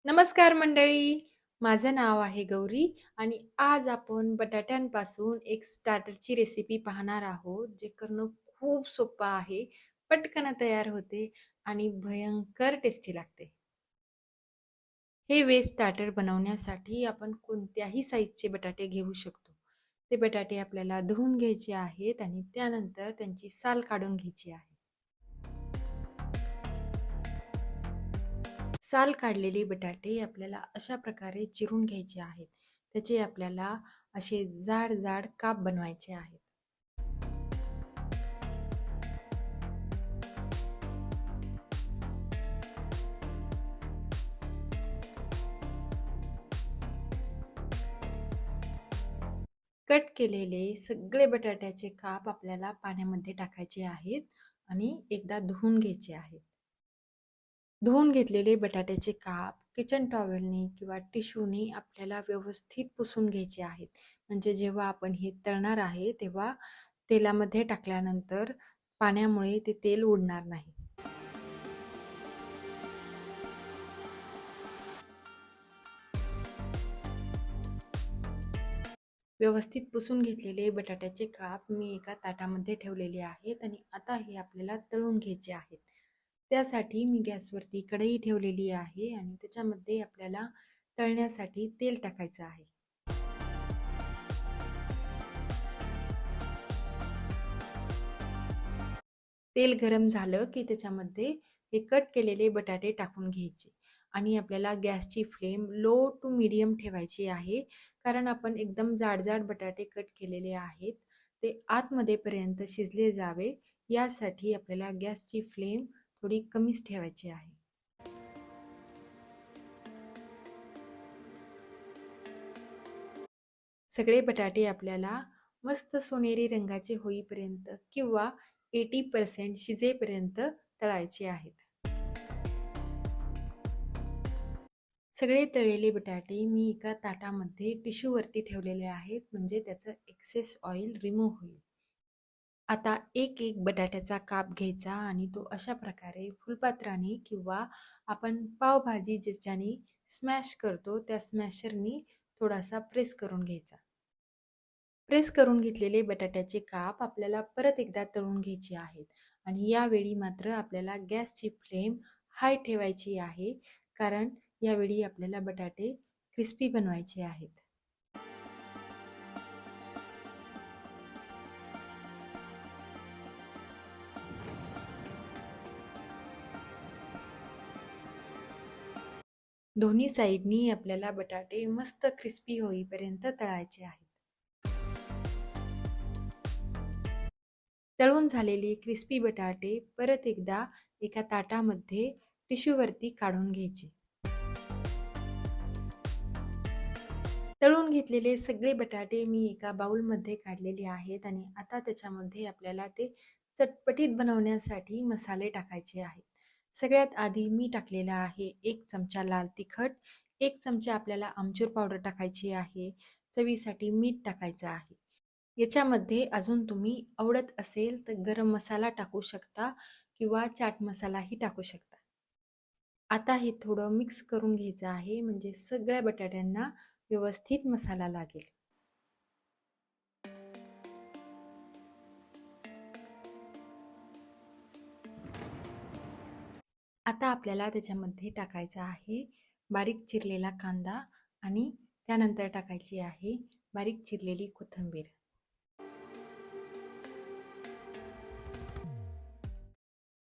नमस्कार मंडळी. माझं नाव आहे गौरी आणि आज आपण बटाट्यांपासून एक स्टार्टरची रेसिपी पाहणार आहोत, जे करणं खूप सोपं आहे, पटकन तयार होते आणि भयंकर टेस्टी लागते. हे वेज स्टार्टर बनवण्यासाठी आपण कोणत्याही साईजचे बटाटे घेऊ शकतो. ते बटाटे आपल्याला धुवून घ्यायचे आहेत आणि त्यानंतर त्यांची साल काढून घ्यायची आहे. साल काढलेले बटाटे आपल्याला अशा प्रकारे चिरून घ्यायचे आहेत. त्याचे आपल्याला असे जाड जाड काप बनवायचे आहेत. कट केलेले सगळे बटाट्याचे काप आपल्याला पाण्यामध्ये टाकायचे आहेत आणि एकदा धुवून घ्यायचे आहेत. धुवून घेतलेले बटाट्याचे काप किचन टॉवेलने किंवा टिश्यूने आपल्याला व्यवस्थित पुसून घ्यायचे आहेत. म्हणजे जेव्हा आपण हे तळणार आहे तेव्हा तेलामध्ये टाकल्यानंतर पाण्यामुळे ते तेल उडणार नाही. व्यवस्थित पुसून घेतलेले बटाट्याचे काप मी एका ताटामध्ये ठेवलेले आहेत आणि आता हे आपल्याला तळून घ्यायचे आहेत. त्यासाठी मी गॅसवरती कढई ठेवलेली आहे आणि त्याच्यामध्ये आपल्याला तळण्यासाठी तेल टाकायचं आहे. तेल गरम झालं की त्याच्यामध्ये हे कट केलेले बटाटे टाकून घ्यायचे आणि आपल्याला गॅसची फ्लेम लो टू मीडियम ठेवायची आहे, कारण आपण एकदम जाड जाड बटाटे कट केलेले आहेत, ते आतमध्ये पर्यंत शिजले जावे यासाठी आपल्याला गॅसची फ्लेम थोडी कमीच ठेवायची आहे. सगळे बटाटे आपल्याला मस्त सोनेरी रंगाचे होईपर्यंत किंवा 80% शिजेपर्यंत तळायचे आहेत. सगळे तळलेले बटाटे मी एका ताटामध्ये टिश्यूवरती ठेवलेले आहेत, म्हणजे त्याचं एक्सेस ऑइल रिमूव्ह होईल. आता एक एक बटाट्याचा काप घ्यायचा आणि तो अशा प्रकारे फुलपात्राने किंवा आपण पावभाजी ज्याच्याने स्मॅश करतो त्या स्मॅशरनी थोडासा प्रेस करून घ्यायचा. प्रेस करून घेतलेले बटाट्याचे काप आपल्याला परत एकदा तळून घ्यायचे आहेत आणि यावेळी मात्र आपल्याला गॅसची फ्लेम हाय ठेवायची आहे, कारण यावेळी आपल्याला बटाटे क्रिस्पी बनवायचे आहेत. दोन्ही साईडनी आपल्याला बटाटे मस्त क्रिस्पी होईपर्यंत तळायचे आहेत. तळून झालेले क्रिस्पी बटाटे परत एकदा एका ताटामध्ये टिश्यूवरती काढून घ्यायचे. तळून घेतलेले सगळे बटाटे मी एका बाउलमध्ये काढलेले आहेत आणि आता त्याच्यामध्ये आपल्याला ते चटपटीत बनवण्यासाठी मसाले टाकायचे आहेत. सगळ्यात आधी मी टाकलेला आहे 1 चमचा लाल तिखट, 1 चमचा आपल्याला आमचूर पावडर टाकायची आहे, चवीसाठी मीठ टाकायचं आहे. याच्यामध्ये अजून तुम्ही आवडत असेल तर गरम मसाला टाकू शकता किंवा चाट मसालाही टाकू शकता. आता हे थोडं मिक्स करून घ्यायचं आहे, म्हणजे सगळ्या बटाट्यांना व्यवस्थित मसाला लागेल. आता आपल्याला त्याच्यामध्ये टाकायचा आहे बारीक चिरलेला कांदा आणि त्यानंतर टाकायची आहे बारीक चिरलेली कोथिंबीर.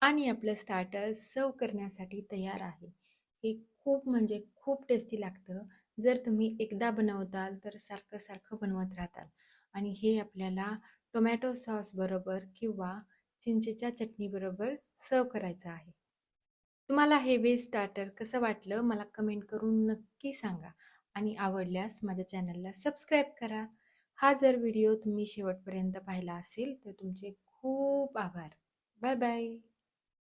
आणि आपलं स्टार्टर सर्व करण्यासाठी तयार आहे. हे खूप म्हणजे खूप टेस्टी लागतं. जर तुम्ही एकदा बनवताल तर सारखं सारखं बनवत राहताल आणि हे आपल्याला टोमॅटो सॉस बरोबर किंवा चिंचेच्या चटणी बरोबर सर्व करायचं आहे. तुम्हाला हे व्हेज स्टार्टर कसं वाटलं मला कमेंट करून नक्की सांगा आणि आवडल्यास माझ्या चॅनलला सबस्क्राईब करा. हा जर व्हिडिओ तुम्ही शेवटपर्यंत पाहिला असेल तर तुमचे खूप आभार. Bye bye.